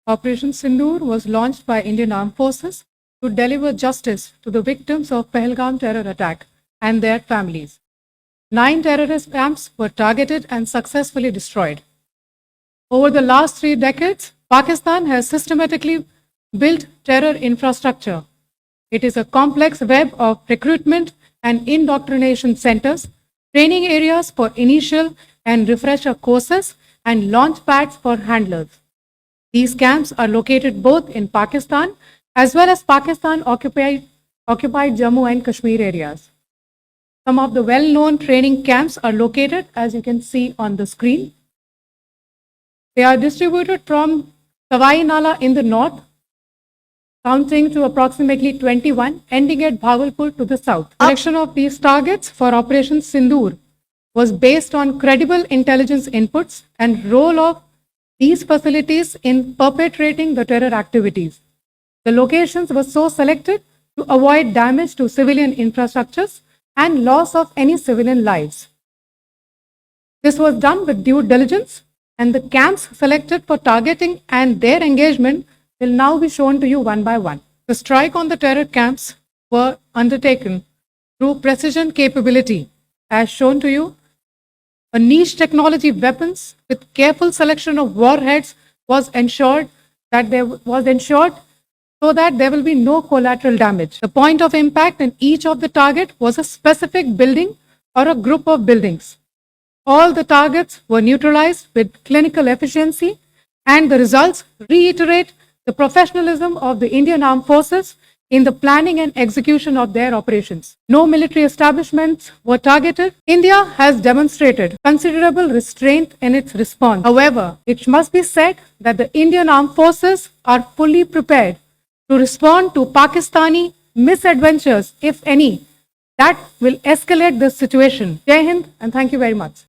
Operation Sindoor was launched by Indian Armed Forces to deliver justice to the victims of Pahalgam terror attack and their families. 9 terrorist camps were targeted and successfully destroyed. Over the last 3 decades, Pakistan has systematically built terror infrastructure. It is a complex web of recruitment and indoctrination centers, training areas for initial and refresher courses, and launch pads for handlers. These camps are located both in Pakistan as well as Pakistan-occupied Jammu and Kashmir areas. Some of the well-known training camps are located, as you can see on the screen. They are distributed from Sawai Nala in the north, counting to approximately 21, ending at Bhagalpur to the south. Selection of these targets for Operation Sindoor was based on credible intelligence inputs and role of these facilities in perpetrating the terror activities. The locations were so selected to avoid damage to civilian infrastructures and loss of any civilian lives. This was done with due diligence, and the camps selected for targeting and their engagement will now be shown to you one by one. The strike on the terror camps were undertaken through precision capability, as shown to you. A niche technology weapons with careful selection of warheads was ensured so that there will be no collateral damage. The point of impact in each of the target was a specific building or a group of buildings. All the targets were neutralized with clinical efficiency, and the results reiterate the professionalism of the Indian Armed Forces in the planning and execution of their operations. No military establishments were targeted. India has demonstrated considerable restraint in its response. However, it must be said that the Indian Armed Forces are fully prepared to respond to Pakistani misadventures, if any, that will escalate this situation. Jai Hind, and thank you very much.